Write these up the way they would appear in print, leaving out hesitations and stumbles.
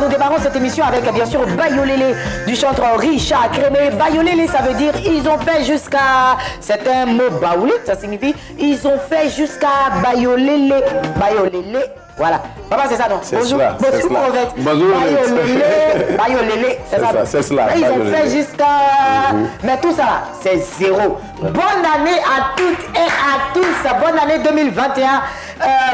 Nous démarrons cette émission avec bien sûr Bayolélé du chanteur Richard Crémé. Bayolélé, ça veut dire ils ont fait jusqu'à... C'est un mot baoulé, ça signifie ils ont fait jusqu'à Bayolélé. Bayolélé, voilà. Papa, c'est ça non? Bonjour, bonjour prophète. Bonjour. Bayolélé, Bayolélé, c'est ça. C'est cela. Là, ils ont fait jusqu'à... Mais tout ça, c'est zéro. Bonne année à toutes et à tous. Bonne année 2021.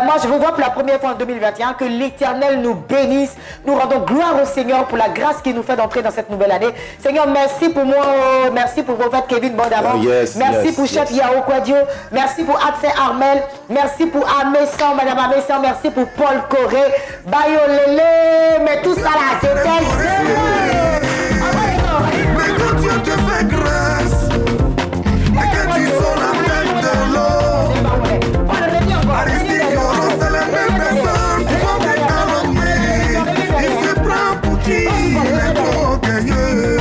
Moi, je vous vois pour la première fois en 2021 que l'Éternel nous bénisse. Nous rendons gloire au Seigneur pour la grâce qu'il nous fait d'entrer dans cette nouvelle année. Seigneur, merci pour moi. Merci pour prophète Kevin Bondamon. Merci pour chef Yao Kwadio. Merci pour Adse Armel. Merci pour Amessan, Madame Amessan. Merci pour Paul Coré. Bayolélé. Mais tout ça là, c'était zéro. Mais quand Dieu te fait grâce, et que tu sors la tête de l'eau. C'est la même personne qui va me calomnier. Il se prend pour qui il est trop gagneux.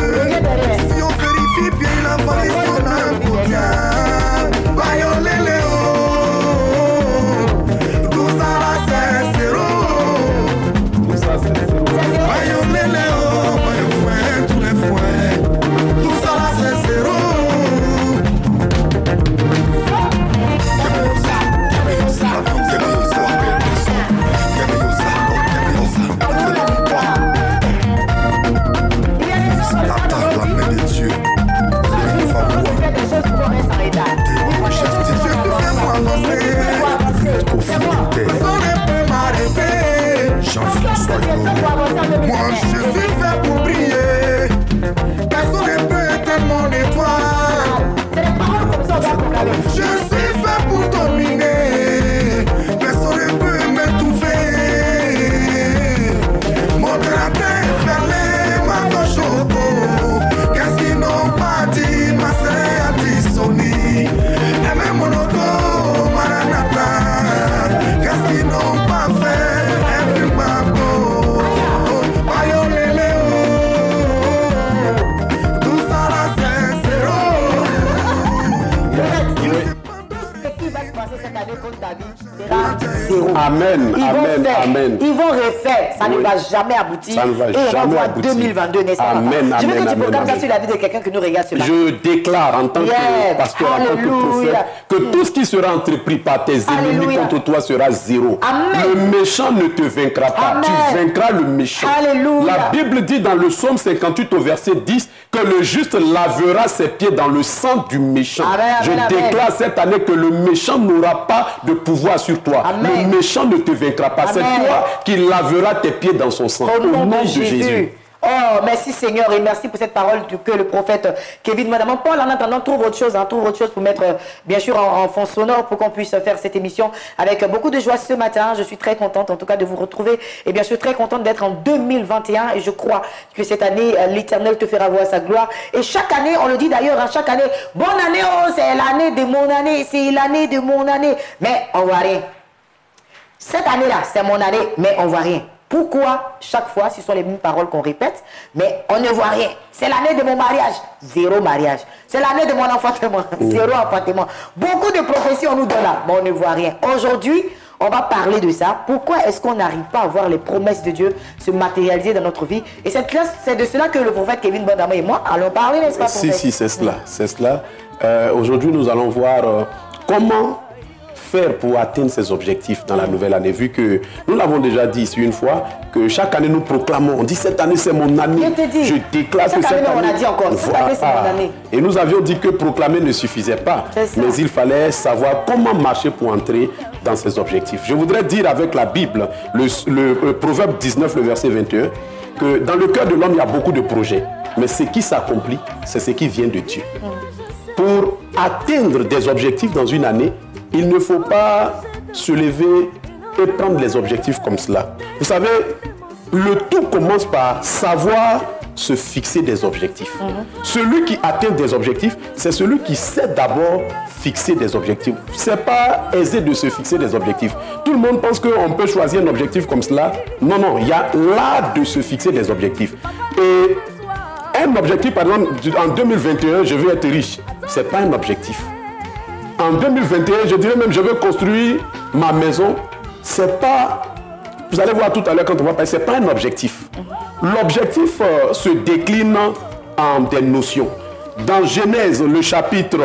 Si on vérifie bien, il a fallu son embouteillage. Bayolélé, tout ça là c'est zéro. Bayolélé, bayofouet, tous les fouets. Tout ça là c'est zéro. Moi je suis fait pour briller. Personne ne peut éteindre mon étoile. Je suis fait pour dominer. Personne ne peut m'étouffer. Mon gratin est fermé, ma gauche au dos. Qu'est-ce qu'ils n'ont pas dit, ma sœur a dit Sony. Et même mon auto, Maranatha. Qu'est-ce qu'ils n'ont pas fait, et ma peau. Bayolélé, tout ça là c'est zéro. Ce qui va se passer cette année contre ta vie sera zéro. Amen, amen, amen. Ils vont refaire, ça ne va jamais aboutir. Ça ne va et on va jamais voir aboutir. 2022, n'est-ce pas? Amen, Je veux amen, que tu amen, programmes ça amen. sur la vie de quelqu'un que nous regarde ce matin. Je déclare en tant que pasteur, en tant que prophète, que tout ce qui sera entrepris par tes ennemis Alléluia. contre toi sera zéro. Amen. Le méchant ne te vaincra pas. Amen. Tu vaincras le méchant. Alléluia. La Bible dit dans le psaume 58 au verset 10 que le juste lavera ses pieds dans le sang du méchant. Amen, Je amen, déclare cette année que le méchant n'aura pas de pouvoir sur toi. Amen. Le méchant ne te vaincra pas. C'est Amen. toi qui lavera tes pieds dans son sang. Au nom de Jésus. Oh, merci Seigneur et merci pour cette parole que le prophète Kevin Bondamon. Paul, en attendant, trouve autre chose pour mettre bien sûr en fond sonore pour qu'on puisse faire cette émission avec beaucoup de joie ce matin. Je suis très contente en tout cas de vous retrouver et bien sûr très contente d'être en 2021 et je crois que cette année, l'Éternel te fera voir sa gloire. Et chaque année, on le dit d'ailleurs, chaque année, bonne année, oh, c'est l'année de mon année, c'est l'année de mon année. Mais on voit rien. Cette année-là, c'est mon année, mais on voit rien. Pourquoi chaque fois, ce sont les mêmes paroles qu'on répète, mais on ne voit rien. C'est l'année de mon mariage, zéro mariage. C'est l'année de mon enfantement, zéro enfantement. Beaucoup de prophéties on nous donne là, mais on ne voit rien. Aujourd'hui, on va parler de ça. Pourquoi est-ce qu'on n'arrive pas à voir les promesses de Dieu se matérialiser dans notre vie? Et cette classe, c'est de cela que le prophète Kevin Bondamon et moi allons parler, n'est-ce pas, prophète? Si, c'est cela. C'est cela. Aujourd'hui, nous allons voir comment faire pour atteindre ces objectifs dans la nouvelle année, vu que nous l'avons déjà dit ici une fois, que chaque année nous proclamons, on dit cette année c'est mon année. Je déclare que cette année... on a dit encore, cette année c'est mon année. Et nous avions dit que proclamer ne suffisait pas, mais il fallait savoir comment marcher pour entrer dans ces objectifs. Je voudrais dire avec la Bible, le Proverbe 19, le verset 21, que dans le cœur de l'homme il y a beaucoup de projets, mais ce qui s'accomplit, c'est ce qui vient de Dieu. Pour atteindre des objectifs dans une année, il ne faut pas se lever et prendre les objectifs comme cela. Vous savez, le tout commence par savoir se fixer des objectifs. Celui qui atteint des objectifs, c'est celui qui sait d'abord fixer des objectifs. Ce n'est pas aisé de se fixer des objectifs. Tout le monde pense qu'on peut choisir un objectif comme cela. Non, non, il y a l'art de se fixer des objectifs. Et un objectif, par exemple, en 2021, je veux être riche. Ce n'est pas un objectif. En 2021, je dirais même, je veux construire ma maison. C'est pas... Vous allez voir tout à l'heure quand on va parler, ce n'est pas un objectif. L'objectif se décline en des notions. Dans Genèse, le chapitre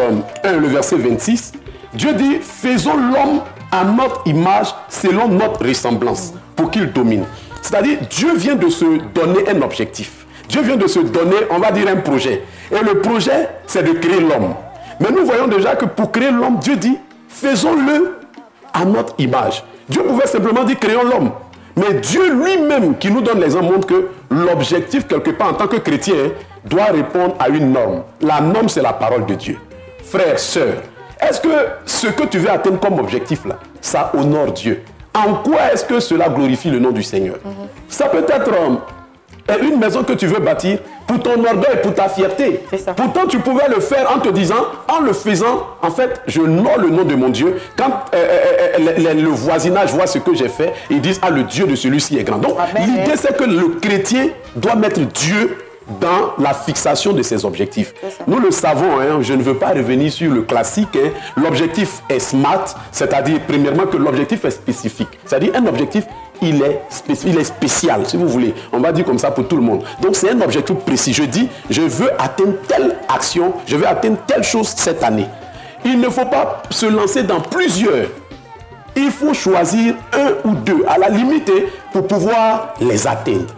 1, le verset 26, Dieu dit, faisons l'homme à notre image, selon notre ressemblance, pour qu'il domine. C'est-à-dire, Dieu vient de se donner un objectif. Dieu vient de se donner, on va dire, un projet. Et le projet, c'est de créer l'homme. Mais nous voyons déjà que pour créer l'homme, Dieu dit, faisons-le à notre image. Dieu pouvait simplement dire, créons l'homme. Mais Dieu lui-même, qui nous donne l'exemple, montre que l'objectif, quelque part, en tant que chrétien, doit répondre à une norme. La norme, c'est la parole de Dieu. Frères, sœurs, est-ce que ce que tu veux atteindre comme objectif, là, ça honore Dieu? En quoi est-ce que cela glorifie le nom du Seigneur? Ça peut être une maison que tu veux bâtir pour ton orgueil, pour ta fierté. Pourtant, tu pouvais le faire en te disant, en le faisant, en fait, je honore le nom de mon Dieu. Quand le voisinage voit ce que j'ai fait, ils disent, ah, le Dieu de celui-ci est grand. Donc, l'idée, c'est que le chrétien doit mettre Dieu dans la fixation de ses objectifs. Nous le savons, hein, je ne veux pas revenir sur le classique. Hein. L'objectif est SMART, c'est-à-dire, premièrement, que l'objectif est spécifique. C'est-à-dire, un objectif, il est spécial, si vous voulez. On va dire comme ça pour tout le monde. Donc, c'est un objectif précis. Je dis, je veux atteindre telle action, je veux atteindre telle chose cette année. Il ne faut pas se lancer dans plusieurs. Il faut choisir un ou deux, à la limite, pour pouvoir les atteindre.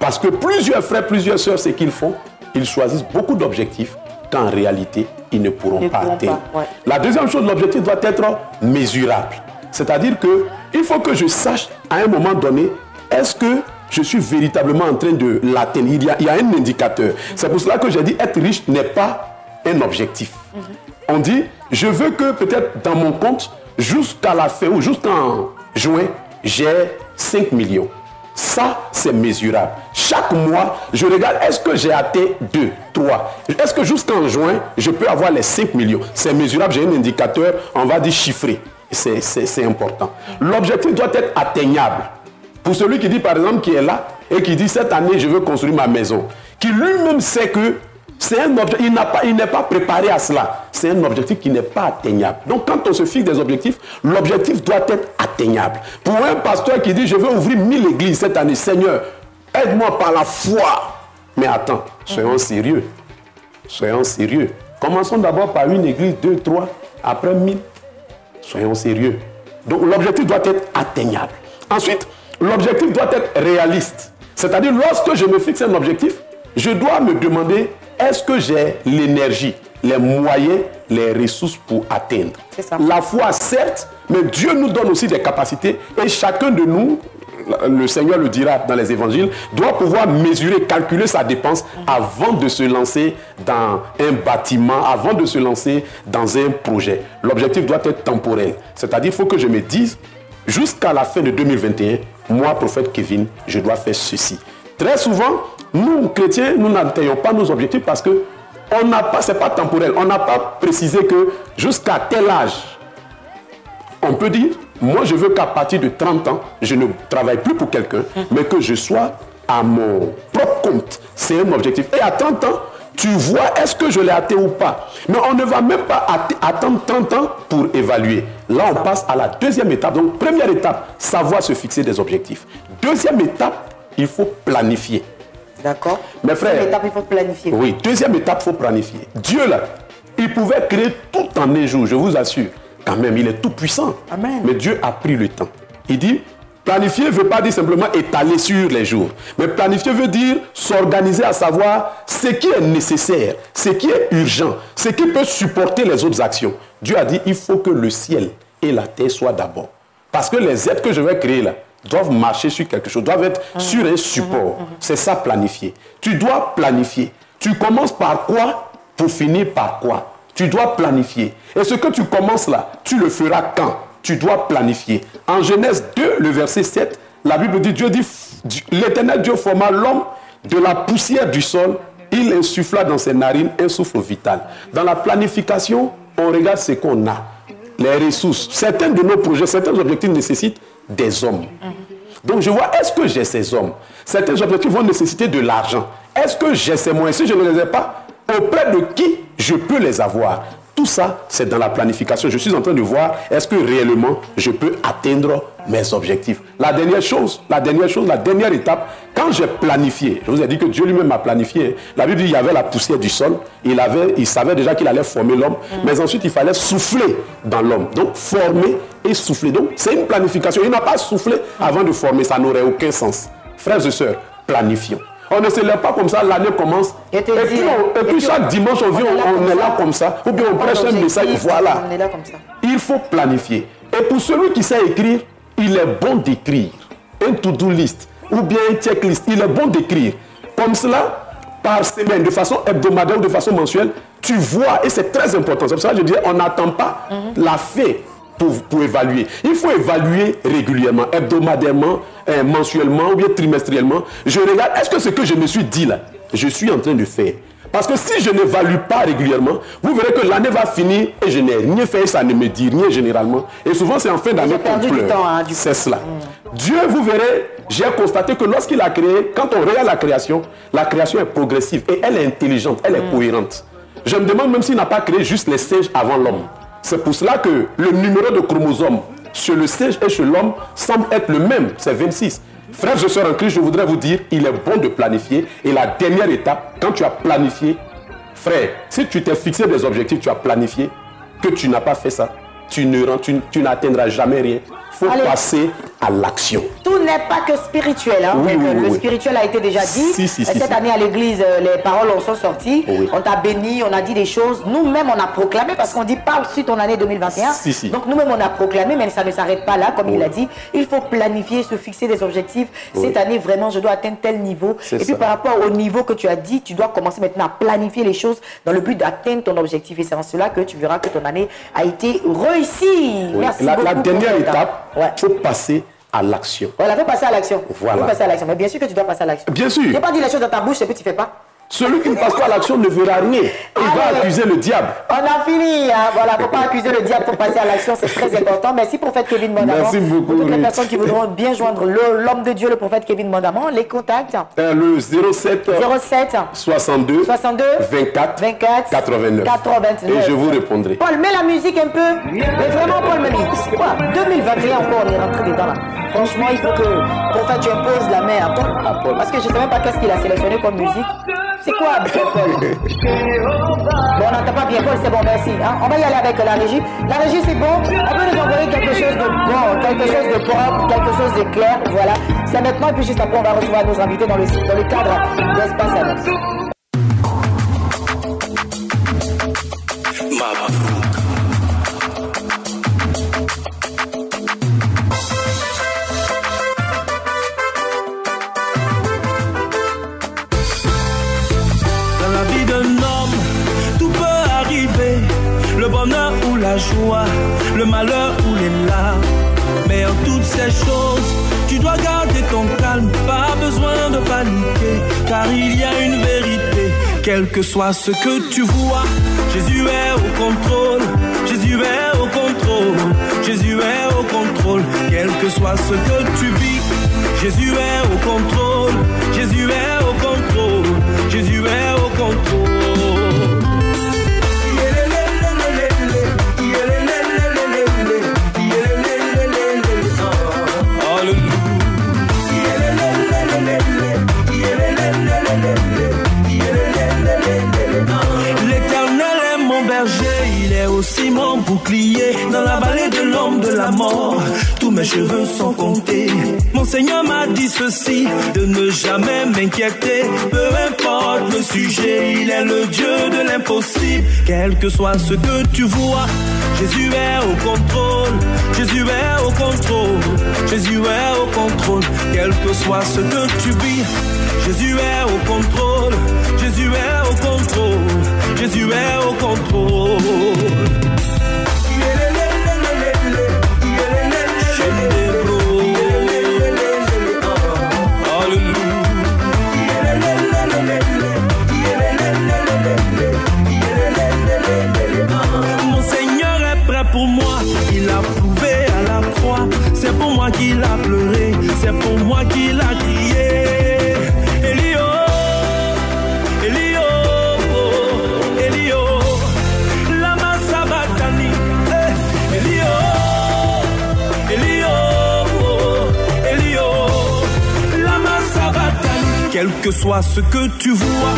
Parce que plusieurs frères, plusieurs sœurs, ce qu'ils font, ils choisissent beaucoup d'objectifs qu'en réalité, ils ne pourront pas atteindre. La deuxième chose, l'objectif doit être mesurable. C'est-à-dire qu'il faut que je sache à un moment donné, est-ce que je suis véritablement en train de l'atteindre? Il y a un indicateur. C'est pour cela que j'ai dit être riche n'est pas un objectif. On dit, je veux que peut-être dans mon compte, jusqu'à la fin ou jusqu'en juin, j'ai 5 millions. Ça, c'est mesurable. Chaque mois, je regarde, est-ce que j'ai atteint 2, 3? Est-ce que jusqu'en juin, je peux avoir les 5 millions? C'est mesurable, j'ai un indicateur, on va dire chiffré. C'est important. L'objectif doit être atteignable. Pour celui qui dit, par exemple, qui est là et qui dit, cette année, je veux construire ma maison, qui lui-même sait que c'est un objectif, il n'est pas préparé à cela. C'est un objectif qui n'est pas atteignable. Donc, quand on se fixe des objectifs, l'objectif doit être atteignable. Pour un pasteur qui dit, je veux ouvrir 1000 églises cette année, Seigneur, aide-moi par la foi. Mais attends, soyons sérieux. Soyons sérieux. Commençons d'abord par une église, 2, 3, après 1000. Soyons sérieux. Donc, l'objectif doit être atteignable. Ensuite, l'objectif doit être réaliste. C'est-à-dire, lorsque je me fixe un objectif, je dois me demander, est-ce que j'ai l'énergie, les moyens, les ressources pour atteindre? La foi, certes, mais Dieu nous donne aussi des capacités et chacun de nous, le Seigneur le dira dans les évangiles, doit pouvoir mesurer, calculer sa dépense avant de se lancer dans un bâtiment, avant de se lancer dans un projet. L'objectif doit être temporel. C'est-à-dire, il faut que je me dise, jusqu'à la fin de 2021, moi, prophète Kevin, je dois faire ceci. Très souvent, nous, chrétiens, nous n'atteignons pas nos objectifs parce que on n'a pas, c'est pas temporel. On n'a pas précisé que jusqu'à tel âge, on peut dire, moi je veux qu'à partir de 30 ans, je ne travaille plus pour quelqu'un, mais que je sois à mon propre compte. C'est un objectif. Et à 30 ans, tu vois, est-ce que je l'ai atteint ou pas? Mais on ne va même pas attendre 30 ans pour évaluer. Là, on passe à la deuxième étape. Donc, première étape, savoir se fixer des objectifs. Deuxième étape, il faut planifier. D'accord. Mes frères, deuxième étape, il faut planifier. Oui, deuxième étape, il faut planifier. Dieu, là, il pouvait créer tout en un jour, je vous assure. quand même, il est tout puissant. Amen. Mais Dieu a pris le temps. Il dit, planifier ne veut pas dire simplement étaler sur les jours. Mais planifier veut dire s'organiser à savoir ce qui est nécessaire, ce qui est urgent, ce qui peut supporter les autres actions. Dieu a dit, il faut que le ciel et la terre soient d'abord. Parce que les êtres que je vais créer là, doivent marcher sur quelque chose, doivent être sur un support. C'est ça, planifier. Tu dois planifier. Tu commences par quoi pour finir par quoi? Tu dois planifier. Et ce que tu commences là, tu le feras quand? Tu dois planifier. En Genèse 2, le verset 7, la Bible dit, Dieu dit, l'Éternel Dieu forma l'homme de la poussière du sol, il insuffla dans ses narines un souffle vital. Dans la planification, on regarde ce qu'on a, les ressources. Certains de nos projets, certains objectifs nécessitent des hommes. Donc je vois, est-ce que j'ai ces hommes? Certains objectifs vont nécessiter de l'argent. Est-ce que j'ai ces moyens? Si je ne les ai pas, auprès de qui je peux les avoir? Tout ça, c'est dans la planification. Je suis en train de voir, est-ce que réellement, je peux atteindre mes objectifs? La dernière étape, quand j'ai planifié, je vous ai dit que Dieu lui-même a planifié. La Bible dit qu'il y avait la poussière du sol. Il savait déjà qu'il allait former l'homme. Mais ensuite, il fallait souffler dans l'homme. Donc, former et souffler. Donc, c'est une planification. Il n'a pas soufflé avant de former. Ça n'aurait aucun sens. Frères et sœurs, planifions. On ne se lève pas comme ça, l'année commence. Et puis chaque dimanche, on vient, on est là comme ça. Ou bien on prêche un message, voilà. Il faut planifier. Et pour celui qui sait écrire, il est bon d'écrire. Un to-do list ou bien un checklist, il est bon d'écrire. Comme cela, par semaine, de façon hebdomadaire ou de façon mensuelle, tu vois, et c'est très important. C'est pour ça que je disais, on n'attend pas la fée pour évaluer. Il faut évaluer régulièrement, hebdomadairement, mensuellement ou bien trimestriellement. Je regarde, est-ce que ce que je me suis dit là, je suis en train de faire? Parce que si je n'évalue pas régulièrement, vous verrez que l'année va finir et je n'ai rien fait, ça ne me dit rien généralement. Et souvent c'est en fin d'année qu'on pleure. C'est cela. Dieu, vous verrez, j'ai constaté que lorsqu'il a créé, quand on regarde la création est progressive et elle est intelligente, elle est cohérente. Je me demande même s'il n'a pas créé juste les singes avant l'homme. C'est pour cela que le numéro de chromosomes chez le singe et chez l'homme semble être le même, c'est 26. Frères et sœurs en Christ, je voudrais vous dire, il est bon de planifier. Et la dernière étape, quand tu as planifié, frère, si tu t'es fixé des objectifs, tu as planifié, que tu n'as pas fait ça, tu n'atteindras jamais rien. Il faut passer à l'action. Tout n'est pas que spirituel. Hein, le spirituel a été déjà dit. Cette année à l'église, les paroles sont sorties. On t'a béni, on a dit des choses. Nous-mêmes, on a proclamé, parce qu'on dit parle sur ton année 2021. Donc nous-mêmes, on a proclamé, mais ça ne s'arrête pas là, comme il l'a dit. Il faut planifier, se fixer des objectifs. Cette année, vraiment, je dois atteindre tel niveau. Et puis par rapport au niveau que tu as dit, tu dois commencer maintenant à planifier les choses dans le but d'atteindre ton objectif. Et c'est en cela que tu verras que ton année a été réussie. Merci beaucoup. La dernière étape, il faut passer à l'action. Voilà, il faut passer à l'action. Voilà. Faut passer à l'action. Mais bien sûr que tu dois passer à l'action. Bien sûr. Tu n'as pas dit les choses dans ta bouche et puis tu ne fais pas. Celui qui ne passe pas à l'action ne verra rien. Il va accuser le diable. On a fini. Hein. Voilà, il ne faut pas accuser le diable pour passer à l'action. C'est très important. Merci, prophète Kevin Mandamon. Merci beaucoup. Pour toutes les personnes qui voudront bien joindre l'homme de Dieu, le prophète Kevin Mandamon, les contacts. Le 07 62 24 89. Et je vous répondrai. Paul, mets la musique un peu. Mais vraiment, Paul, c'est quoi 2021 encore, on est rentré dedans là. Franchement, il faut que, pour ça, tu imposes la main à Paul. Parce que je ne sais même pas qu'est-ce qu'il a sélectionné comme musique. C'est quoi, Paul? Bon, on n'entend pas bien, Paul, c'est bon, merci. Hein? On va y aller avec la régie. La régie, c'est bon. On peut nous envoyer quelque chose de bon, quelque chose de propre, quelque chose de clair. Voilà. C'est maintenant, et puis juste après, on va recevoir nos invités dans le cadre d'Espace Annonce. Le bonheur ou la joie, le malheur ou les larmes. Mais en toutes ces choses, tu dois garder ton calme. Pas besoin de paniquer, car il y a une vérité. Quel que soit ce que tu vois, Jésus est au contrôle. Jésus est au contrôle. Jésus est au contrôle. Quel que soit ce que tu vis, Jésus est au contrôle. Jésus est au contrôle. Jésus est au contrôle. L'éternel est mon berger, il est aussi mon bouclier. Dans la mes cheveux sont comptés. Mon Seigneur m'a dit ceci, de ne jamais m'inquiéter. Peu importe le sujet, il est le Dieu de l'impossible. Quel que soit ce que tu vois, Jésus est au contrôle. Jésus est au contrôle. Jésus est au contrôle. Quel que soit ce que tu vis, Jésus est au contrôle. Jésus est au contrôle. Jésus est au contrôle. Mon Seigneur est prêt pour moi, il a prouvé à la croix. C'est pour moi qu'il a pleuré, c'est pour moi qu'il a crié. Elio, Elio, Elio, lama sabatani. Elio, Elio, Elio, lama sabatani. Quel que soit ce que tu vois,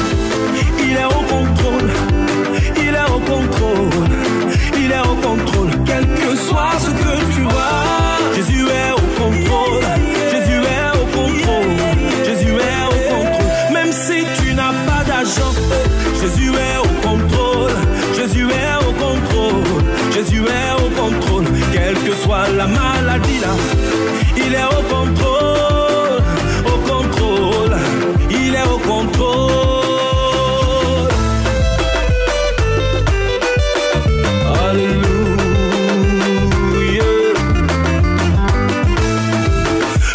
il est au contrôle. Il est au contrôle, il est au contrôle. Quel que soit ce que tu vois, Jésus est au contrôle. Jésus est au contrôle. Jésus est au contrôle. Même si tu n'as pas d'argent, Jésus est au contrôle. Jésus est au contrôle. Jésus est au contrôle. Quelle que soit la maladie là, il est au contrôle. Au contrôle. Il est au contrôle.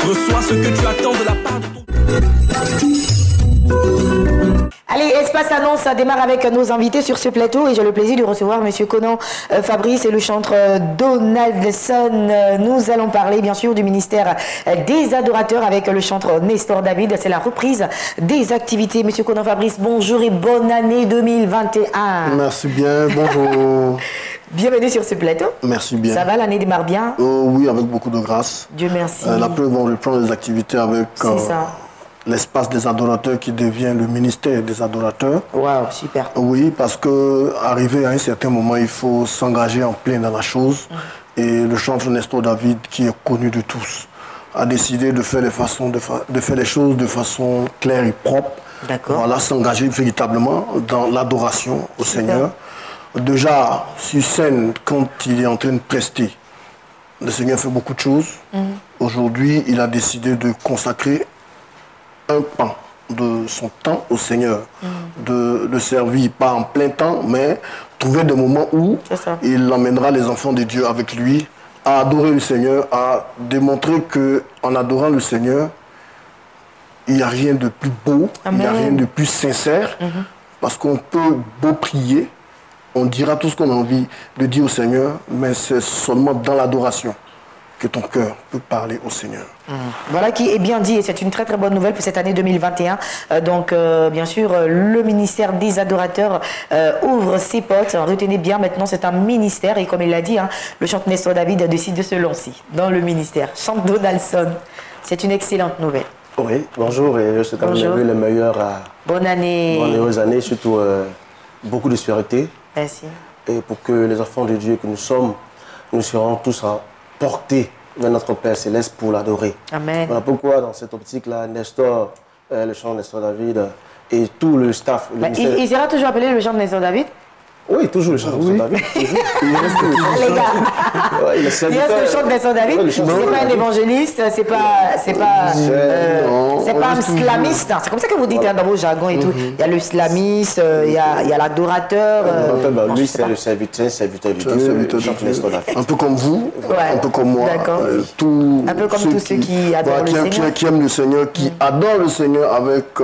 Reçois ce que tu attends de la part de ton... Allez, Espace Annonce, ça démarre avec nos invités sur ce plateau et j'ai le plaisir de recevoir M. Conan Fabrice et le chanteur Donaldson. Nous allons parler bien sûr du ministère des adorateurs avec le chanteur Nestor David. C'est la reprise des activités. M. Conan Fabrice, bonjour et bonne année 2021. Merci bien, bonjour. Bienvenue sur ce plateau. Merci bien. Ça va, l'année démarre bien? Oui, avec beaucoup de grâce. Dieu merci. La preuve, on reprend les activités avec l'espace des adorateurs qui devient le ministère des adorateurs. Waouh, super. Oui, parce que arrivé à un certain moment, il faut s'engager en plein dans la chose. Et le chanteur Nestor David, qui est connu de tous, a décidé de faire les choses de façon claire et propre. D'accord. Voilà, s'engager véritablement dans l'adoration au Seigneur. Déjà, sur scène, quand il est en train de prester, le Seigneur fait beaucoup de choses. Aujourd'hui, il a décidé de consacrer un pan de son temps au Seigneur, de le servir, pas en plein temps, mais trouver des moments où il emmènera les enfants de Dieu avec lui à adorer le Seigneur, à démontrer qu'en adorant le Seigneur, il n'y a rien de plus beau, il n'y a rien de plus sincère, parce qu'on peut beau prier, on dira tout ce qu'on a envie de dire au Seigneur, mais c'est seulement dans l'adoration que ton cœur peut parler au Seigneur. Voilà qui est bien dit et c'est une très très bonne nouvelle pour cette année 2021. Donc bien sûr, le ministère des adorateurs ouvre ses portes. Retenez bien, maintenant c'est un ministère et comme il l'a dit, le chanteur Nestor David a décidé de se lancer dans le ministère. Chante Donaldson, c'est une excellente nouvelle. Oui, bonjour et je souhaite le meilleur à... Bonne année. Bonne heureuse année, surtout beaucoup de spiritualité. Merci. Et pour que les enfants de Dieu que nous sommes, nous serons tous portés vers notre Père Céleste pour l'adorer. Amen. Voilà pourquoi dans cette optique-là, Nestor, le chant Nestor David et tout le staff... il sera toujours appelé le chant Nestor David? Oui, toujours le chant Nestor David. Toujours. Les gars, il reste le chant Nestor David. C'est pas un évangéliste, c'est pas un slamiste. C'est comme ça que vous dites dans vos jargons et tout. Il y a le slamiste, il y a l'adorateur. Lui, c'est le serviteur de Dieu, le chant Nestor David. Un peu comme vous, un peu comme moi. Un peu comme tous ceux qui adorent le Seigneur. Qui aiment le Seigneur, qui adorent le Seigneur avec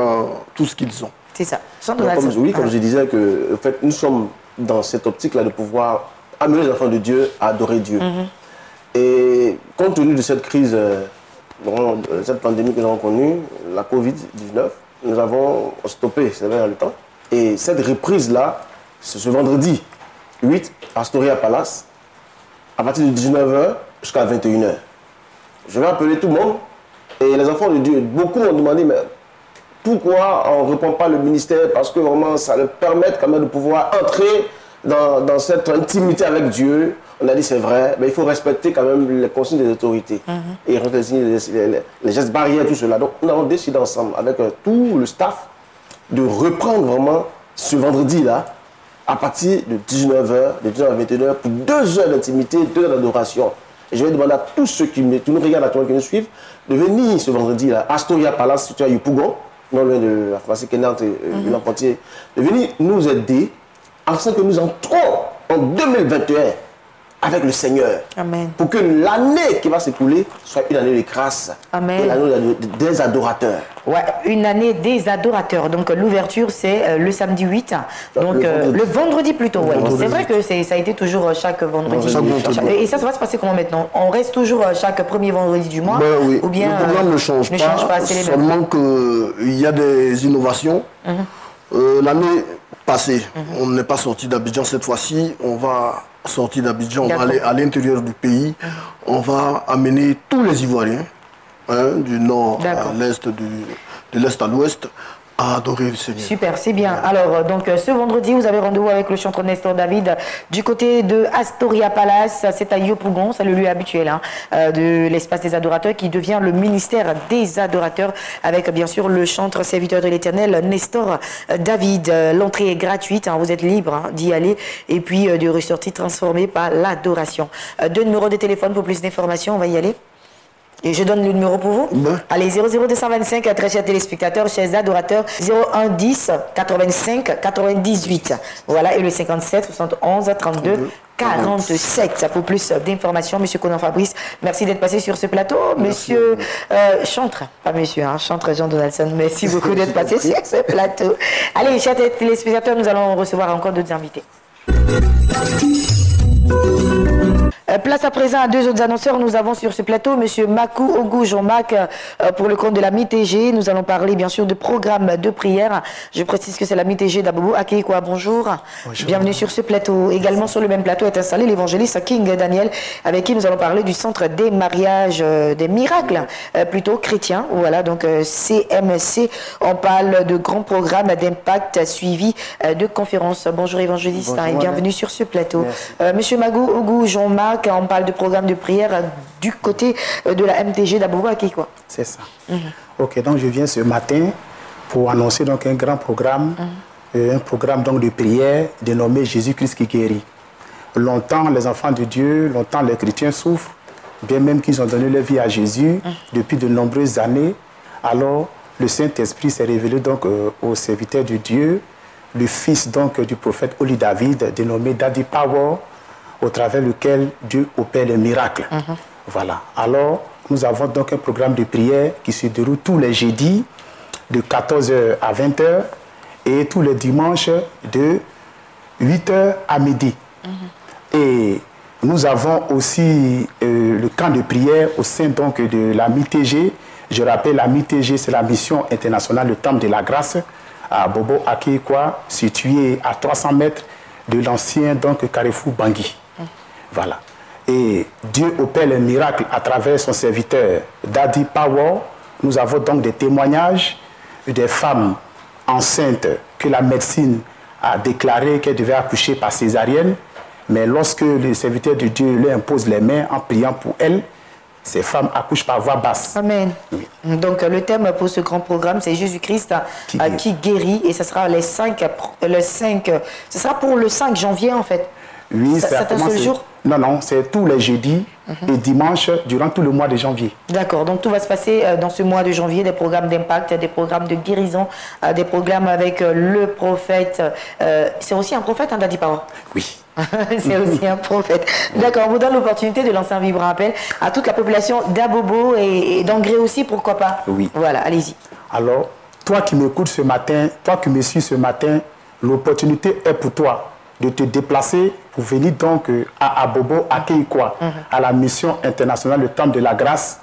tout ce qu'ils ont. C'est ça. Comme je disais, que, en fait, nous sommes dans cette optique-là de pouvoir amener les enfants de Dieu à adorer Dieu. Et compte tenu de cette crise, cette pandémie que nous avons connue, la Covid-19, nous avons stoppé, c'est vrai, dans le temps. Et cette reprise-là, c'est ce vendredi 8 à Astoria Palace, à partir de 19h jusqu'à 21h. Je vais appeler tout le monde et les enfants de Dieu, beaucoup m'ont demandé, mais pourquoi on ne reprend pas le ministère? Parce que vraiment, ça leur permet quand même de pouvoir entrer dans cette intimité avec Dieu, on a dit c'est vrai, mais il faut respecter quand même les consignes des autorités. Et les gestes barrières, tout cela. Donc nous avons décidé ensemble, avec tout le staff, de reprendre vraiment ce vendredi-là, à partir de 19h, de 19h à 21h, pour 2 heures d'intimité, 2 heures d'adoration. Et je vais demander à tous ceux qui nous regardent actuellement, qui nous suivent, de venir ce vendredi-là, à Astoria Palace, situé à Yopougon, non loin de la pharmacie Kenneth et de l'Empontier, de venir nous aider, afin que nous entrons en 2021 avec le Seigneur. Amen. Pour que l'année qui va s'écouler soit une année de grâce. Amen. Et l'année des adorateurs. Ouais, une année des adorateurs. Donc l'ouverture, c'est le samedi 8. Donc le vendredi plutôt. Ouais. C'est vrai que ça a été toujours chaque vendredi. Et ça va se passer comment maintenant? On reste toujours chaque premier vendredi du mois? Oui. Ou bien le programme ne change pas. Seulement qu'il y a des innovations. L'année passée, on n'est pas sorti d'Abidjan. Cette fois-ci, on va sortir d'Abidjan, on va aller à l'intérieur du pays. On va amener tous les Ivoiriens, du nord à l'est, de l'est à l'ouest, à adorer le Seigneur. Super, c'est bien. Alors, donc, ce vendredi, vous avez rendez-vous avec le chanteur Nestor David du côté de Astoria Palace. C'est à Yopougon, c'est le lieu habituel de l'espace des adorateurs qui devient le ministère des adorateurs avec, bien sûr, le chanteur serviteur de l'Éternel, Nestor David. L'entrée est gratuite, vous êtes libre d'y aller et puis de ressortir transformé par l'adoration. 2 numéros de téléphone pour plus d'informations, on va y aller. Et je donne le numéro pour vous. Allez, 00225, très chers téléspectateurs, chers adorateurs, 01 10 85 98. Voilà, et le 57 71 32 47. Pour plus d'informations, monsieur Conan Fabrice, merci d'être passé sur ce plateau. Monsieur Chantre, pas monsieur, Chantre Jean Donaldson, merci beaucoup d'être passé sur ce plateau. Allez, chers téléspectateurs, nous allons recevoir encore d'autres invités. Place à présent à 2 autres annonceurs. Nous avons sur ce plateau M. Makou Ogou Jean-Marc pour le compte de la MITG. Nous allons parler bien sûr de programme de prière. Je précise que c'est la MITG d'Abobo. Akeikwa, bonjour. Bienvenue sur ce plateau. Également sur le même plateau est installé l'évangéliste King Daniel avec qui nous allons parler du centre des mariages, des miracles plutôt chrétiens. Voilà, donc CMC. On parle de grands programmes d'impact suivi de conférences. Bonjour évangéliste et bienvenue sur ce plateau. Monsieur Makou Ogou Jean-Marc, on parle de programme de prière du côté de la MTG d'Abobo Akeikwa. C'est ça. Ok, donc je viens ce matin pour annoncer donc un grand programme, un programme donc de prière dénommé Jésus-Christ qui guérit. Longtemps, les enfants de Dieu, longtemps les chrétiens souffrent, bien même qu'ils ont donné leur vie à Jésus depuis de nombreuses années. Alors, le Saint-Esprit s'est révélé donc au serviteur de Dieu, le fils donc du prophète Oli David, dénommé Daddy Power, au travers lequel Dieu opère les miracles. Voilà. Alors, nous avons donc un programme de prière qui se déroule tous les jeudis de 14h à 20h et tous les dimanches de 8h à midi. Et nous avons aussi le camp de prière au sein donc de la MITG. Je rappelle, la MITG, c'est la mission internationale, le Temple de la Grâce, à Bobo Akeikwa, situé à 300 mètres de l'ancien donc Carrefour Bangui. Voilà. Et Dieu opère les miracles à travers son serviteur Daddy Power. Nous avons donc des témoignages des femmes enceintes que la médecine a déclaré qu'elles devaient accoucher par césarienne. Mais lorsque le serviteur de Dieu leur impose les mains en priant pour elles, ces femmes accouchent par voix basse. Amen. Oui. Donc le thème pour ce grand programme, c'est Jésus-Christ qui guérit. Et ce sera ce sera pour le 5 janvier en fait. Oui, c'est un seul jour? Non, non, c'est tous les jeudis et dimanches durant tout le mois de janvier. D'accord, donc tout va se passer dans ce mois de janvier, des programmes d'impact, des programmes de guérison, des programmes avec le prophète. C'est aussi un prophète, Daddy Power? Oui. C'est aussi un prophète. D'accord, on vous donne l'opportunité de lancer un vibrant appel à toute la population d'Abobo et d'Angré aussi, pourquoi pas? Oui. Voilà, allez-y. Alors, toi qui m'écoutes ce matin, toi qui me suis ce matin, l'opportunité est pour toi de te déplacer pour venir donc à Abobo Akeikwa, à la mission internationale, le Temple de la Grâce,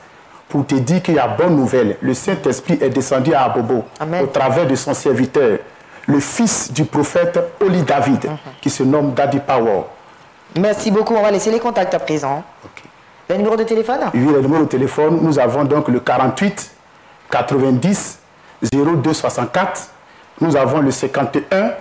pour te dire qu'il y a bonne nouvelle. Le Saint-Esprit est descendu à Abobo au travers de son serviteur, le fils du prophète Oli David, qui se nomme Daddy Power. Merci beaucoup. On va laisser les contacts à présent. Le numéro de téléphone? Oui, le numéro de téléphone, nous avons donc le 48 90 02 64. Nous avons le 51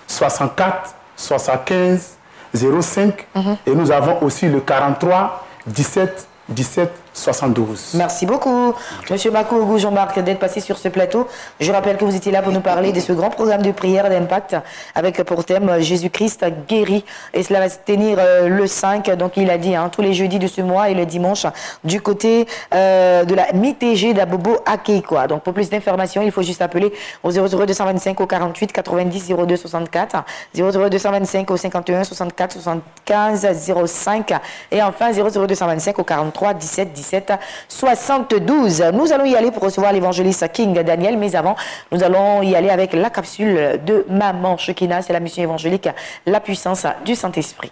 64 75 05 et nous avons aussi le 43 17 17 72. Merci beaucoup, Monsieur Makougou Jean-Marc, d'être passé sur ce plateau. Je rappelle que vous étiez là pour nous parler de ce grand programme de prière d'Impact avec pour thème Jésus-Christ guéri. Et cela va se tenir le 5, donc il a dit, tous les jeudis de ce mois et le dimanche du côté de la MITG d'Abobo Akeikwa. Donc pour plus d'informations, il faut juste appeler au 00225 au 48 90 02 64, 00225 au 51 64 75 05 et enfin 00225 au 43 17 17 72. Nous allons y aller pour recevoir l'évangéliste King Daniel, mais avant, nous allons y aller avec la capsule de Maman Shekina. C'est la mission évangélique, la puissance du Saint-Esprit.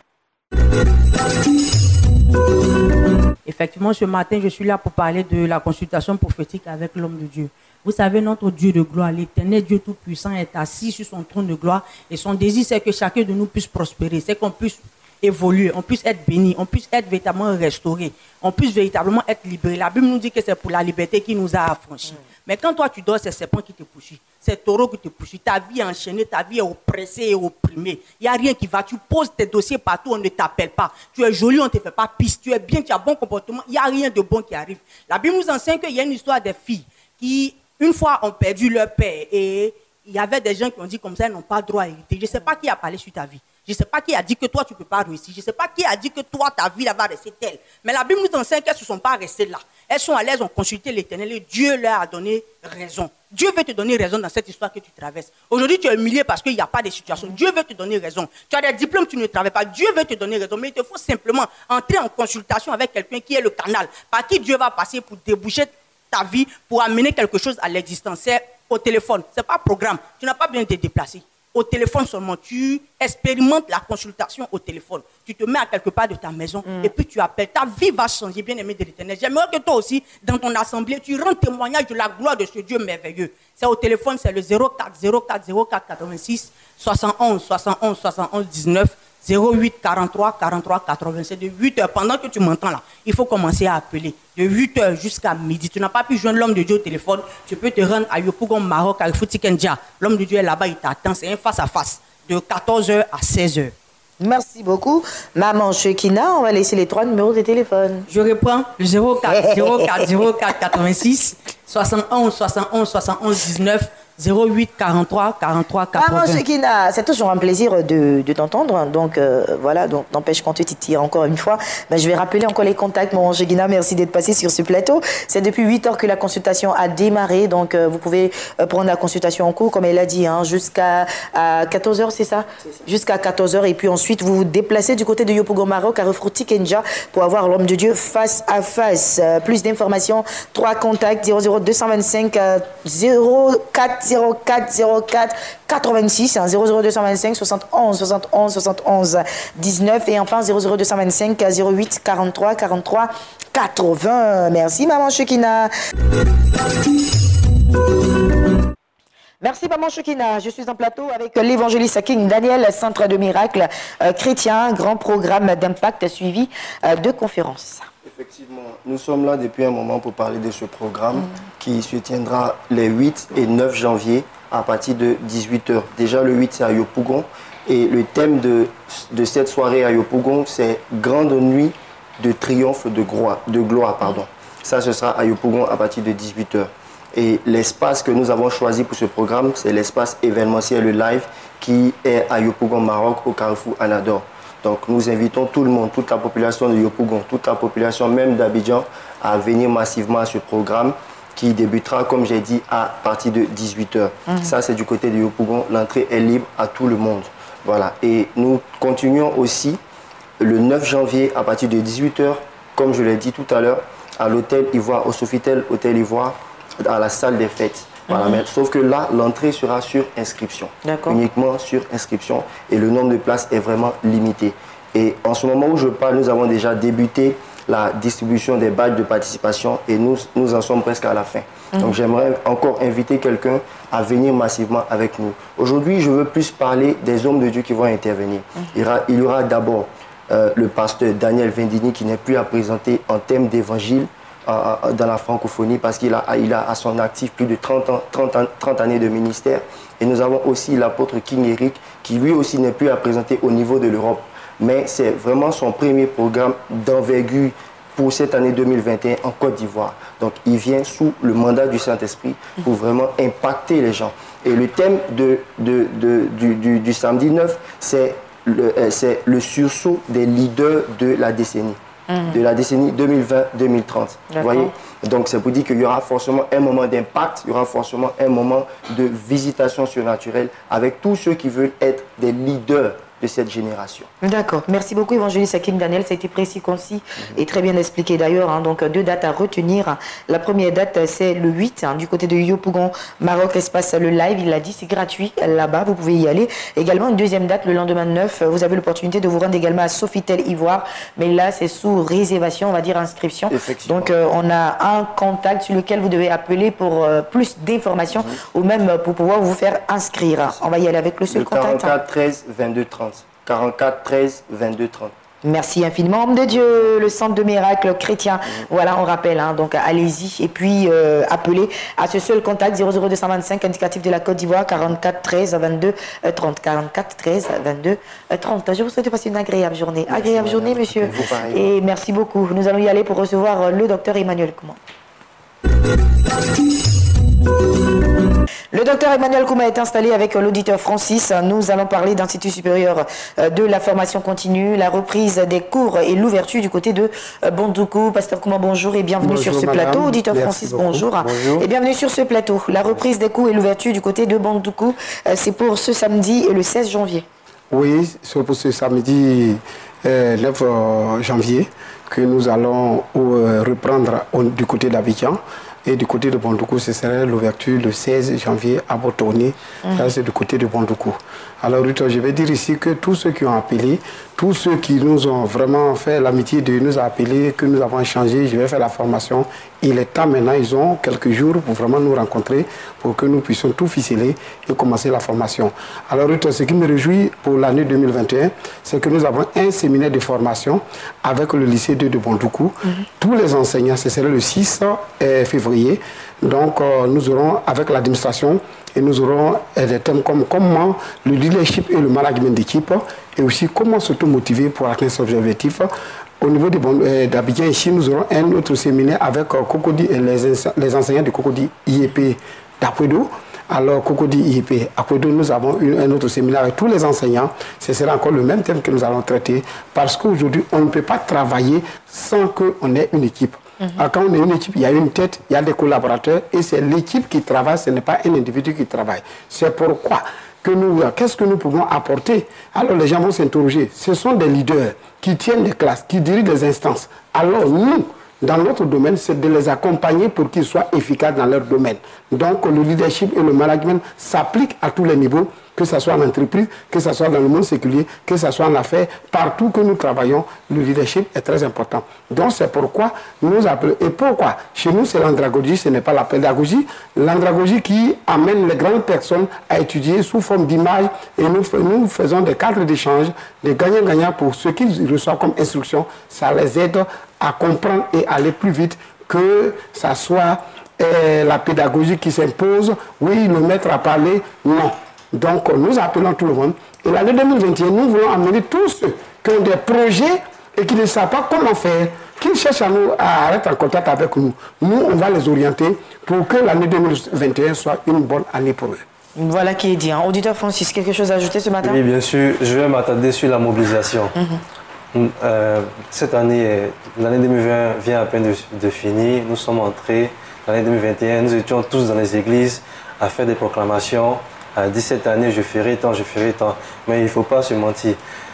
Effectivement, ce matin, je suis là pour parler de la consultation prophétique avec l'homme de Dieu. Vous savez, notre Dieu de gloire, l'éternel Dieu Tout-Puissant est assis sur son trône de gloire et son désir, c'est que chacun de nous puisse prospérer, c'est qu'on puisse évoluer, on puisse être béni, on puisse être véritablement restauré, on puisse véritablement être libéré. La Bible nous dit que c'est pour la liberté qui nous a affranchis. Mais quand toi tu dors, c'est serpent qui te poursuit, c'est taureau qui te poursuit, ta vie est enchaînée, ta vie est oppressée et opprimée. Il n'y a rien qui va, tu poses tes dossiers partout, on ne t'appelle pas. Tu es joli, on ne te fait pas piste, tu es bien, tu as bon comportement, il n'y a rien de bon qui arrive. La Bible nous enseigne qu'il y a une histoire des filles qui, une fois, ont perdu leur père et il y avait des gens qui ont dit comme ça, ils n'ont pas droit à hériter. Je ne sais pas qui a parlé sur ta vie. Je ne sais pas qui a dit que toi, tu ne peux pas réussir. Je ne sais pas qui a dit que toi, ta vie, va rester telle. Mais la Bible nous enseigne qu'elles ne se sont pas restées là. Elles sont allées, ont consulté l'Éternel et Dieu leur a donné raison. Dieu veut te donner raison dans cette histoire que tu traverses. Aujourd'hui, tu es humilié parce qu'il n'y a pas de situation. Dieu veut te donner raison. Tu as des diplômes, tu ne travailles pas. Dieu veut te donner raison. Mais il te faut simplement entrer en consultation avec quelqu'un qui est le canal par qui Dieu va passer pour déboucher ta vie, pour amener quelque chose à l'existence. C'est au téléphone. Ce n'est pas programme. Tu n'as pas besoin de te déplacer. Au téléphone seulement, tu expérimentes la consultation au téléphone. Tu te mets à quelque part de ta maison et puis tu appelles. Ta vie va changer, bien aimé de l'Éternel. J'aimerais que toi aussi, dans ton assemblée, tu rends témoignage de la gloire de ce Dieu merveilleux. C'est au téléphone, c'est le 04 04 04 86 71 71 71 19 08 43 43 87 de 8h. Pendant que tu m'entends là, il faut commencer à appeler. De 8h jusqu'à midi. Tu n'as pas pu joindre l'homme de Dieu au téléphone. Tu peux te rendre à Yopougon, Maroc, à Fouti-Kendia. L'homme de Dieu est là-bas, il t'attend. C'est un face-à-face de 14h à 16h. Merci beaucoup. Maman Shekina, on va laisser les 3 numéros de téléphone. Je reprends le 04 04 04 86 71 71 71 19 08 43 43 80. Maman Shekina, c'est toujours un plaisir de t'entendre. Donc voilà, donc n'empêche qu'on te titille encore une fois. Ben, je vais rappeler encore les contacts. Maman Shekina, merci d'être passé sur ce plateau. C'est depuis 8h que la consultation a démarré. Donc vous pouvez prendre la consultation en cours, comme elle a dit, jusqu'à 14h, c'est ça, jusqu'à 14h. Et puis ensuite, vous vous déplacez du côté de Yopougon Maroc, à Refrouti Kenja, pour avoir l'homme de Dieu face à face. Plus d'informations, 3 contacts, 00225 04 04 04 86 00225 71 71 71 19 et enfin 00225 08 43 43 80. Merci Maman Shekina. Merci Maman Shekina. Je suis en plateau avec l'évangéliste King Daniel, Centre de Miracles Chrétien, grand programme d'impact suivi de conférences. Effectivement, nous sommes là depuis un moment pour parler de ce programme qui se tiendra les 8 et 9 janvier à partir de 18h. Déjà le 8 c'est à Yopougon et le thème de cette soirée à Yopougon c'est Grande nuit de triomphe de gloire. Ça ce sera à Yopougon à partir de 18h. Et l'espace que nous avons choisi pour ce programme c'est l'espace événementiel, le live qui est à Yopougon Maroc au Carrefour Anador. Donc nous invitons tout le monde, toute la population de Yopougon, toute la population même d'Abidjan à venir massivement à ce programme qui débutera, comme j'ai dit, à partir de 18h. Ça, c'est du côté de Yopougon. L'entrée est libre à tout le monde. Voilà. Et nous continuons aussi le 9 janvier à partir de 18h, comme je l'ai dit tout à l'heure, à l'hôtel Ivoire, au Sofitel Hôtel Ivoire, à la salle des fêtes. Voilà, mais, sauf que là, l'entrée sera sur inscription. Uniquement sur inscription. Et le nombre de places est vraiment limité. Et en ce moment où je parle, nous avons déjà débuté la distribution des badges de participation et nous en sommes presque à la fin. Donc j'aimerais encore inviter quelqu'un à venir massivement avec nous. Aujourd'hui, je veux plus parler des hommes de Dieu qui vont intervenir. Il y aura d'abord le pasteur Daniel Vendini qui n'est plus à présenter en thème d'évangile dans la francophonie parce qu'il a à son actif plus de 30 années de ministère. Et nous avons aussi l'apôtre King Eric qui lui aussi n'est plus à présenter au niveau de l'Europe. Mais c'est vraiment son premier programme d'envergure pour cette année 2021 en Côte d'Ivoire. Donc il vient sous le mandat du Saint-Esprit pour vraiment impacter les gens. Et le thème du samedi 9, c'est le sursaut des leaders de la décennie. De la décennie 2020-2030. Vous voyez? Donc c'est pour dire qu'il y aura forcément un moment d'impact, il y aura forcément un moment de visitation surnaturelle avec tous ceux qui veulent être des leaders de cette génération. D'accord. Merci beaucoup, évangéliste Hakim Daniel. Ça a été précis, concis et très bien expliqué d'ailleurs. Hein. Donc, 2 dates à retenir. La première date, c'est le 8, hein, du côté de Yopougon, Maroc, espace le live. Il l'a dit, c'est gratuit là-bas. Vous pouvez y aller. Également, une deuxième date, le lendemain 9. Vous avez l'opportunité de vous rendre également à Sofitel Ivoire. Mais là, c'est sous réservation, on va dire inscription. Donc, on a un contact sur lequel vous devez appeler pour plus d'informations ou même pour pouvoir vous faire inscrire. On va y aller avec le seul contact. 44 13 22 30. 44 13 22 30. Merci infiniment, homme de Dieu, le centre de miracles chrétien. Voilà, on rappelle, hein, donc allez-y et puis appelez à ce seul contact 00225 indicatif de la Côte d'Ivoire 44 13 22 30. 44 13 22 30. Je vous souhaite de passer une agréable journée. Agréable journée, monsieur. Et merci beaucoup. Nous allons y aller pour recevoir le docteur Emmanuel Kouma. Le docteur Emmanuel Kouma est installé avec l'auditeur Francis. Nous allons parler d'Institut supérieur de la formation continue, la reprise des cours et l'ouverture du côté de Bondoukou. Pasteur Kouma, bonjour et bienvenue sur ce plateau. Auditeur Francis, bonjour. Et bienvenue sur ce plateau. La reprise des cours et l'ouverture du côté de Bondoukou, c'est pour ce samedi et le 16 janvier. Oui, c'est pour ce samedi 9 janvier que nous allons reprendre du côté d'Abidjan. Et du côté de Bondoukou, ce serait l'ouverture le 16 janvier à Botoné. Ça, c'est du côté de Bondoukou. Alors, je vais dire ici que tous ceux qui ont appelé, tous ceux qui nous ont vraiment fait l'amitié de nous appeler, que nous avons échangé, je vais faire la formation. Il est temps maintenant, ils ont quelques jours pour vraiment nous rencontrer, pour que nous puissions tout ficeler et commencer la formation. Alors, ce qui me réjouit pour l'année 2021, c'est que nous avons un séminaire de formation avec le lycée 2 de Bondoukou. Tous les enseignants, ce serait le 6 février. Donc, nous aurons, avec l'administration, et nous aurons des thèmes comme comment le leadership et le management d'équipe, et aussi comment s'auto-motiver pour atteindre ses objectifs. Au niveau d'Abidjan, ici, nous aurons un autre séminaire avec Cocody et les enseignants de Cocody IEP d'Akwedo. Alors, Cocody IEP Akwedo, nous avons un autre séminaire avec tous les enseignants. Ce sera encore le même thème que nous allons traiter, parce qu'aujourd'hui, on ne peut pas travailler sans qu'on ait une équipe. Alors, quand on est une équipe, il y a une tête, il y a des collaborateurs, et c'est l'équipe qui travaille, ce n'est pas un individu qui travaille. C'est pourquoi qu'est-ce que nous pouvons apporter? Alors les gens vont s'interroger. Ce sont des leaders qui tiennent des classes, qui dirigent des instances. Alors nous, dans notre domaine, c'est de les accompagner pour qu'ils soient efficaces dans leur domaine. Donc le leadership et le management s'appliquent à tous les niveaux, que ce soit en entreprise, que ce soit dans le monde séculier, que ce soit en affaires, partout que nous travaillons, le leadership est très important. Donc c'est pourquoi nous appelons. Et pourquoi? Chez nous, c'est l'andragogie, ce n'est pas la pédagogie. L'andragogie qui amène les grandes personnes à étudier sous forme d'image, et nous faisons des cadres d'échange, des gagnants-gagnants pour ceux qui reçoivent comme instruction. Ça les aide à comprendre et aller plus vite, que ça soit la pédagogie qui s'impose. Oui, le maître a parlé, non. Donc, nous appelons tout le monde. Et l'année 2021, nous voulons amener tous ceux qui ont des projets et qui ne savent pas comment faire, qui cherchent à être en contact avec nous. Nous, on va les orienter pour que l'année 2021 soit une bonne année pour eux. Voilà qui est dit. Hein. Auditeur Francis, quelque chose à ajouter ce matin? Oui, bien sûr. Je vais m'attarder sur la mobilisation. Cette année, l'année 2020 vient à peine de finir. Nous sommes entrés. L'année 2021, nous étions tous dans les églises à faire des proclamations. À 17 années, je ferai tant, je ferai tant. Mais il ne faut pas se mentir.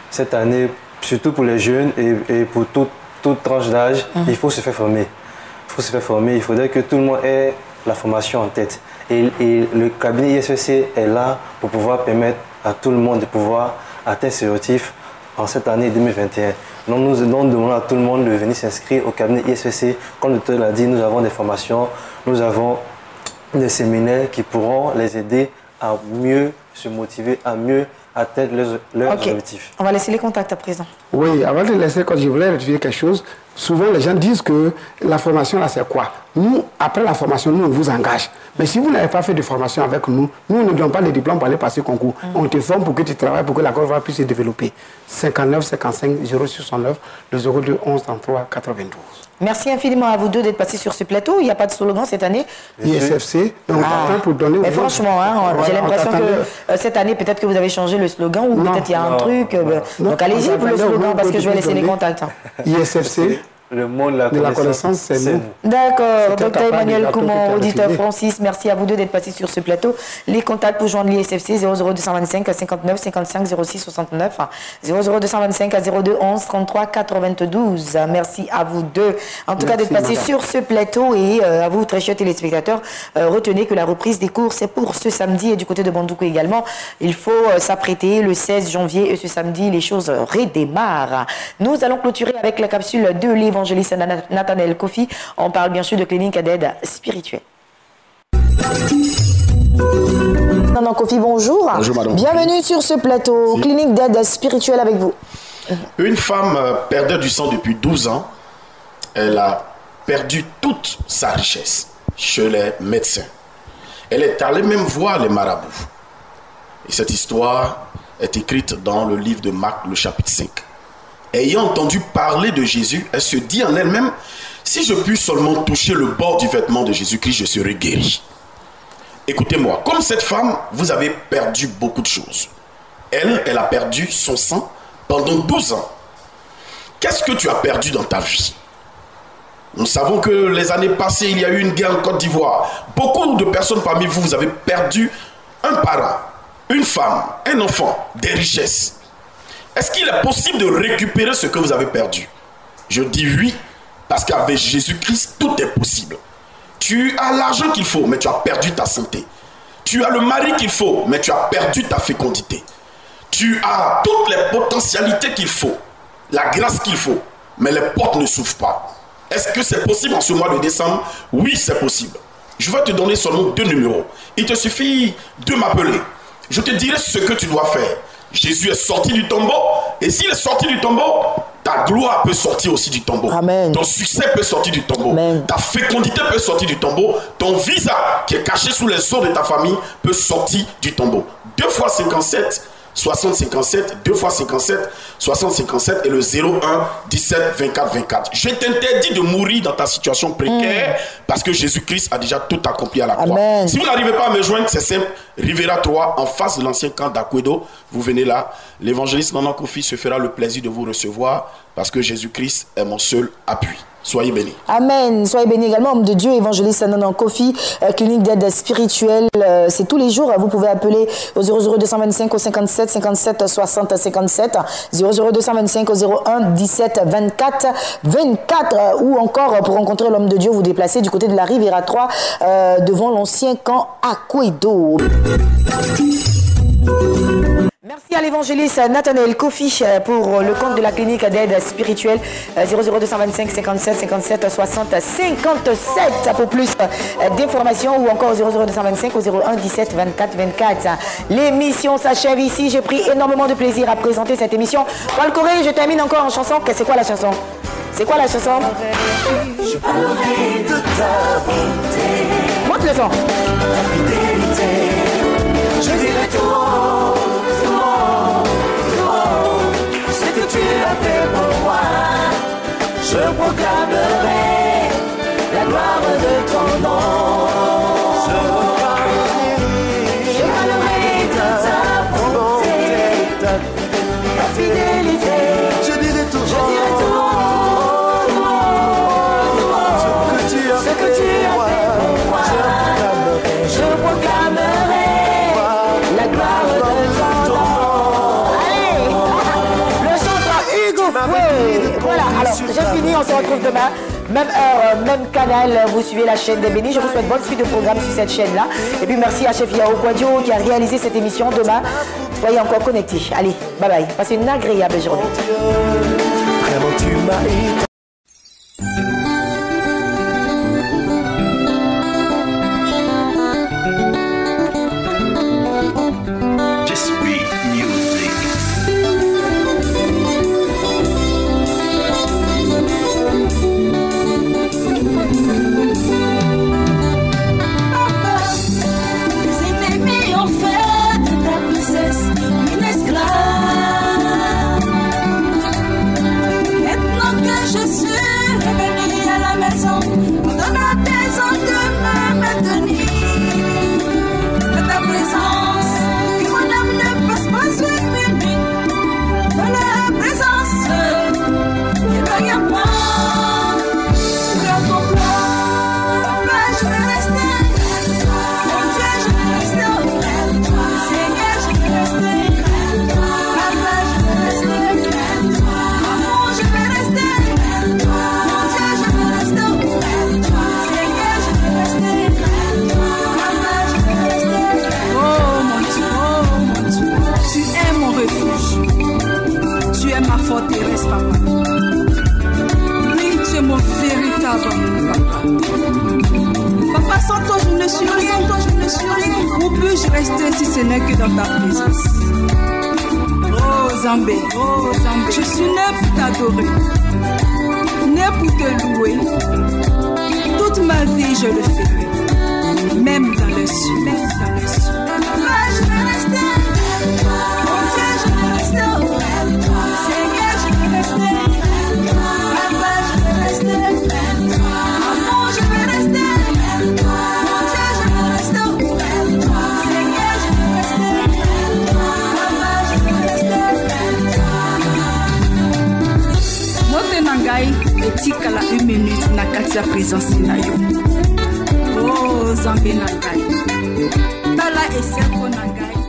Cette année, surtout pour les jeunes et pour toute tranche d'âge, il faut se faire former. Il faut se faire former. Il faudrait que tout le monde ait la formation en tête. Et le cabinet ISVC est là pour pouvoir permettre à tout le monde de pouvoir atteindre ses objectifs en cette année 2021. Donc nous demandons à tout le monde de venir s'inscrire au cabinet ISVC. Comme le docteur l'a dit, nous avons des formations, nous avons des séminaires qui pourront les aider à mieux se motiver, à mieux atteindre leurs objectifs. On va laisser les contacts à présent. Oui, avant de laisser, quand je voulais dire quelque chose, souvent les gens disent que la formation là c'est quoi? Nous, après la formation, nous on vous engage. Mais si vous n'avez pas fait de formation avec nous, nous ne donnons pas les diplômes pour aller passer le concours. On te forme pour que tu travailles, pour que la Côte d'Ivoire puisse se développer. 59 55 069 le 02 11 33 92. Merci infiniment à vous deux d'être passés sur ce plateau. Il n'y a pas de slogan cette année? ISFC, donc pour donner... Mais franchement, hein, j'ai l'impression que cette année, peut-être que vous avez changé le slogan ou peut-être il y a un truc. Donc allez-y pour le slogan parce que je vais laisser les contacts. ISFC. Le monde de la connaissance, c'est nous. D'accord, docteur Emmanuel Koumon, auditeur Francis, merci à vous deux d'être passés sur ce plateau. Les contacts pour joindre l'ISFC 00225 59 55 06 69 00225 02 11 33 92. Merci à vous deux, en tout cas d'être passés sur ce plateau et à vous très chers téléspectateurs, retenez que la reprise des cours c'est pour ce samedi et du côté de Bandoukou également. Il faut s'apprêter le 16 janvier et ce samedi les choses redémarrent. Nous allons clôturer avec la capsule de l'évangéliste Nathanaël Kofi. On parle bien sûr de clinique d'aide spirituelle. Nathanaël Kofi, bonjour. Bonjour madame. Bienvenue sur ce plateau, clinique d'aide spirituelle avec vous. Une femme perdait du sang depuis 12 ans. Elle a perdu toute sa richesse chez les médecins. Elle est allée même voir les marabouts. Et cette histoire est écrite dans le livre de Marc, le chapitre 5. Ayant entendu parler de Jésus, elle se dit en elle-même, si je puis seulement toucher le bord du vêtement de Jésus-Christ, je serai guéri. Écoutez-moi, comme cette femme, vous avez perdu beaucoup de choses. Elle a perdu son sang pendant 12 ans. Qu'est-ce que tu as perdu dans ta vie? Nous savons que les années passées, il y a eu une guerre en Côte d'Ivoire. Beaucoup de personnes parmi vous, vous avez perdu un parent, une femme, un enfant, des richesses. Est-ce qu'il est possible de récupérer ce que vous avez perdu? Je dis oui, parce qu'avec Jésus-Christ, tout est possible. Tu as l'argent qu'il faut, mais tu as perdu ta santé. Tu as le mari qu'il faut, mais tu as perdu ta fécondité. Tu as toutes les potentialités qu'il faut, la grâce qu'il faut, mais les portes ne s'ouvrent pas. Est-ce que c'est possible en ce mois de décembre? Oui, c'est possible. Je vais te donner seulement 2 numéros. Il te suffit de m'appeler. Je te dirai ce que tu dois faire. Jésus est sorti du tombeau. Et s'il est sorti du tombeau, ta gloire peut sortir aussi du tombeau. Amen. Ton succès peut sortir du tombeau. Amen. Ta fécondité peut sortir du tombeau. Ton visa qui est caché sous les os de ta famille peut sortir du tombeau. 2 fois 57, 60 57, 2 fois 57, 60 57 et le 01 17 24 24. Je t'interdis de mourir dans ta situation précaire parce que Jésus-Christ a déjà tout accompli à la croix. Amen. Si vous n'arrivez pas à me joindre, c'est simple. Rivera 3 en face de l'ancien camp d'Akwedo. Vous venez là. L'évangéliste Nathanaël Kofi se fera le plaisir de vous recevoir parce que Jésus-Christ est mon seul appui. Soyez bénis. Amen. Soyez bénis également, homme de Dieu, évangéliste Nathanaël Kofi, clinique d'aide spirituelle. C'est tous les jours. Vous pouvez appeler au 00225 au 57 57 60 57, 00225 au 01 17 24 24, ou encore pour rencontrer l'homme de Dieu, vous déplacez du côté de la Rivera 3 devant l'ancien camp Akwedo. Merci à l'évangéliste Nathanaël Kofi pour le compte de la clinique d'aide spirituelle 00225 57 57 60 57 pour plus d'informations, ou encore 00225 au 01 17 24 24. L'émission s'achève ici. J'ai pris énormément de plaisir à présenter cette émission. Paul Corée, je termine encore en chanson. C'est quoi la chanson? C'est quoi la chanson? Je parlerai de ta bonté. Monte le son. Ta fidélité. Je dirai tout. Tu as fait pour moi, je proclamerai la gloire de ton nom. Je parlerai de ta bonté, ta fidélité. Je dirai tout, ce que tu as fait pour moi. Je proclamerai la gloire de ton nom. Oui, voilà, alors j'ai fini, on se retrouve demain, même heure, même canal, vous suivez la chaîne des bénis. Je vous souhaite bonne suite de programme sur cette chaîne-là. Et puis merci à Chef Yao Kwadjo qui a réalisé cette émission. Demain, soyez encore connectés. Allez, bye bye, passez une agréable journée. Vraiment, tu m'as suis rien, toi je ne suis rien. Où puis-je rester si ce n'est que dans ta présence? Oh Zambé, je suis né pour t'adorer, né pour te louer. Toute ma vie je le fais, même dans le sud, même dans le sud. Je vais rester, mon Dieu, je vais rester, Seigneur, je vais rester, Papa, je vais rester, Maman, je vais rester, mon Dieu, je vais rester, Seigneur, je vais rester, Papa, je vais rester. Mote nangai etikala 1 minute na kati ya présence na yo. Oh Zambé nangai, tala eseko nangai.